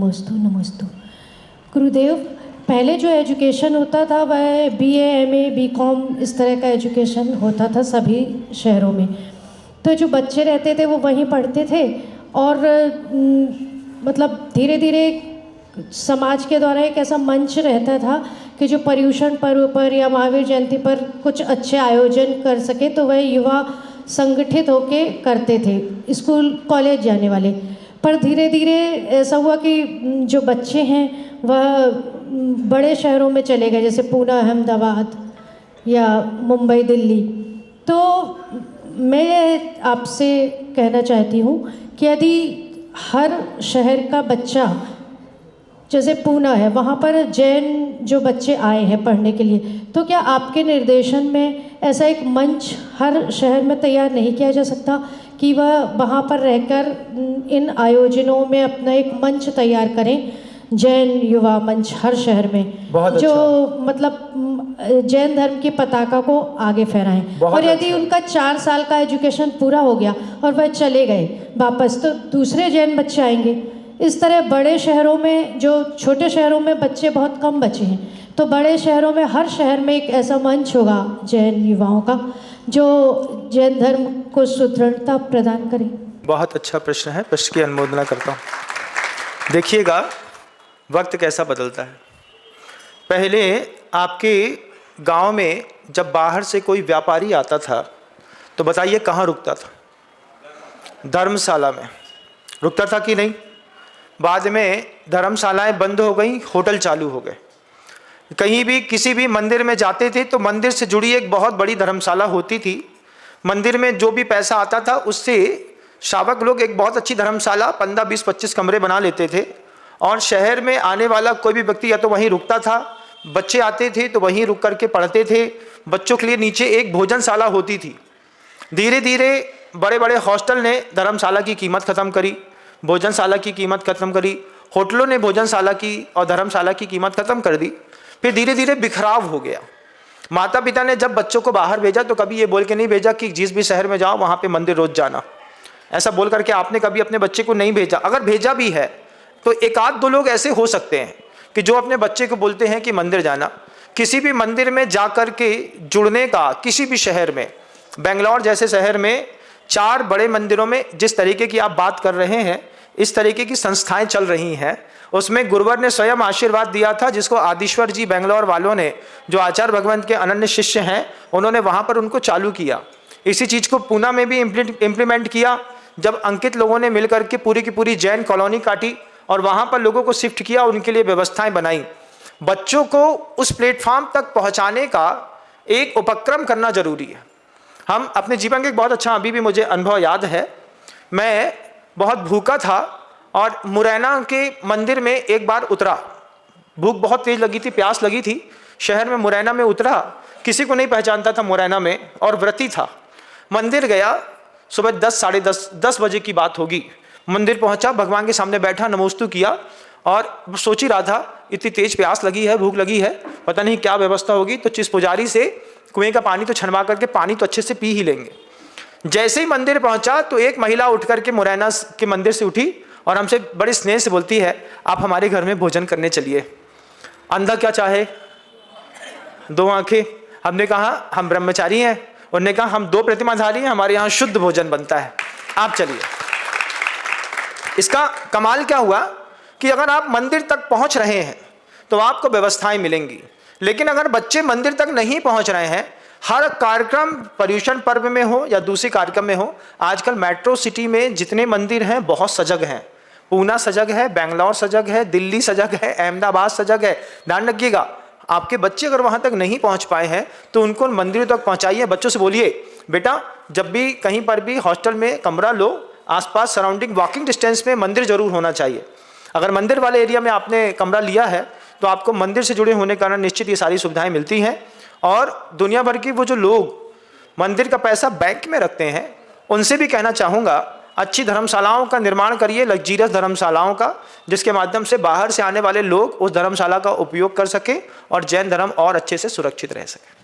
नमोस्तु नमोस्तु। गुरुदेव, पहले जो एजुकेशन होता था वह BA MA BCom इस तरह का एजुकेशन होता था सभी शहरों में। तो जो बच्चे रहते थे वो वहीं पढ़ते थे और मतलब धीरे धीरे समाज के द्वारा एक ऐसा मंच रहता था कि जो पर्युषण पर्व पर या महावीर जयंती पर कुछ अच्छे आयोजन कर सके तो वह युवा संगठित होके करते थे, स्कूल कॉलेज जाने वाले। पर धीरे धीरे ऐसा हुआ कि जो बच्चे हैं वह बड़े शहरों में चले गए, जैसे पूना, अहमदाबाद या मुंबई, दिल्ली। तो मैं आपसे कहना चाहती हूँ कि यदि हर शहर का बच्चा, जैसे पूना है वहाँ पर जैन जो बच्चे आए हैं पढ़ने के लिए, तो क्या आपके निर्देशन में ऐसा एक मंच हर शहर में तैयार नहीं किया जा सकता कि वह वहाँ पर रहकर इन आयोजनों में अपना एक मंच तैयार करें, जैन युवा मंच हर शहर में, बहुत जो अच्छा। मतलब जैन धर्म की पताका को आगे फहराएं। और यदि अच्छा। उनका 4 साल का एजुकेशन पूरा हो गया और वह चले गए वापस, तो दूसरे जैन बच्चे आएंगे। इस तरह बड़े शहरों में, जो छोटे शहरों में बच्चे बहुत कम बचे हैं, तो बड़े शहरों में हर शहर में एक ऐसा मंच होगा जैन युवाओं का जो जैन धर्म को सुदृढ़ता प्रदान करे। बहुत अच्छा प्रश्न है, प्रश्न की अनुमोदना करता हूँ। देखिएगा वक्त कैसा बदलता है। पहले आपके गांव में जब बाहर से कोई व्यापारी आता था तो बताइए कहाँ रुकता था? धर्मशाला में रुकता था कि नहीं? बाद में धर्मशालाएं बंद हो गई, होटल चालू हो गए। कहीं भी किसी भी मंदिर में जाते थे तो मंदिर से जुड़ी एक बहुत बड़ी धर्मशाला होती थी। मंदिर में जो भी पैसा आता था उससे श्रावक लोग एक बहुत अच्छी धर्मशाला 15, 20, 25 कमरे बना लेते थे और शहर में आने वाला कोई भी व्यक्ति या तो वहीं रुकता था, बच्चे आते थे तो वहीं रुक करके पढ़ते थे। बच्चों के लिए नीचे एक भोजनशाला होती थी। धीरे धीरे बड़े बड़े हॉस्टल ने धर्मशाला की कीमत ख़त्म करी, भोजनशाला की कीमत ख़त्म करी, होटलों ने भोजनशाला की और धर्मशाला की कीमत ख़त्म कर दी। फिर धीरे धीरे बिखराव हो गया। माता पिता ने जब बच्चों को बाहर भेजा तो कभी ये बोल के नहीं भेजा कि जिस भी शहर में जाओ वहाँ पे मंदिर रोज जाना, ऐसा बोल करके आपने कभी अपने बच्चे को नहीं भेजा। अगर भेजा भी है तो एक आध दो लोग ऐसे हो सकते हैं कि जो अपने बच्चे को बोलते हैं कि मंदिर जाना। किसी भी मंदिर में जा कर के जुड़ने का, किसी भी शहर में, बेंगलोर जैसे शहर में 4 बड़े मंदिरों में जिस तरीके की आप बात कर रहे हैं, इस तरीके की संस्थाएं चल रही हैं, उसमें गुरुवर ने स्वयं आशीर्वाद दिया था, जिसको आदिश्वर जी बेंगलोर वालों ने, जो आचार्य भगवंत के अनन्य शिष्य हैं, उन्होंने वहाँ पर उनको चालू किया। इसी चीज़ को पूना में भी इम्प्लीमेंट किया। जब अंकित लोगों ने मिलकर के पूरी की पूरी जैन कॉलोनी काटी और वहाँ पर लोगों को शिफ्ट किया, उनके लिए व्यवस्थाएं बनाई। बच्चों को उस प्लेटफॉर्म तक पहुँचाने का एक उपक्रम करना जरूरी है। हम अपने जीवन के एक बहुत अच्छा, अभी भी मुझे अनुभव याद है, मैं बहुत भूखा था और मुरैना के मंदिर में एक बार उतरा। भूख बहुत तेज लगी थी, प्यास लगी थी। शहर में मुरैना में उतरा, किसी को नहीं पहचानता था मुरैना में, और व्रती था। मंदिर गया, सुबह 10, साढ़े 10 बजे की बात होगी। मंदिर पहुंचा, भगवान के सामने बैठा, नमोस्तु किया और सोच ही रहा था इतनी तेज प्यास लगी है, भूख लगी है, पता नहीं क्या व्यवस्था होगी, तो जिस पुजारी से कुएं का पानी तो छनवा करके पानी तो अच्छे से पी ही लेंगे। जैसे ही मंदिर पहुंचा तो एक महिला उठ करके मुरैना के मंदिर से उठी और हमसे बड़े स्नेह से बोलती है, आप हमारे घर में भोजन करने चलिए। अंधा क्या चाहे, 2 आंखें। हमने कहा हम ब्रह्मचारी हैं, उन्होंने कहा हम 2 प्रतिमाधारी हैं, हमारे यहाँ शुद्ध भोजन बनता है, आप चलिए। इसका कमाल क्या हुआ कि अगर आप मंदिर तक पहुंच रहे हैं तो आपको व्यवस्थाएं मिलेंगी, लेकिन अगर बच्चे मंदिर तक नहीं पहुंच रहे हैं, हर कार्यक्रम, पर्युषण पर्व में हो या दूसरे कार्यक्रम में हो, आजकल मेट्रो सिटी में जितने मंदिर हैं बहुत सजग हैं। पूना सजग है, बेंगलोर सजग है, दिल्ली सजग है, अहमदाबाद सजग है। ध्यान रखिएगा, आपके बच्चे अगर वहाँ तक नहीं पहुँच पाए हैं तो उनको मंदिर तक पहुँचाइए। बच्चों से बोलिए, बेटा जब भी कहीं पर भी हॉस्टल में कमरा लो, आसपास सराउंडिंग वॉकिंग डिस्टेंस में मंदिर जरूर होना चाहिए। अगर मंदिर वाले एरिया में आपने कमरा लिया है तो आपको मंदिर से जुड़े होने के कारण निश्चित ये सारी सुविधाएं मिलती हैं। और दुनिया भर के वो जो लोग मंदिर का पैसा बैंक में रखते हैं, उनसे भी कहना चाहूँगा, अच्छी धर्मशालाओं का निर्माण करिए, लग्जीरियस धर्मशालाओं का, जिसके माध्यम से बाहर से आने वाले लोग उस धर्मशाला का उपयोग कर सकें और जैन धर्म और अच्छे से सुरक्षित रह सके।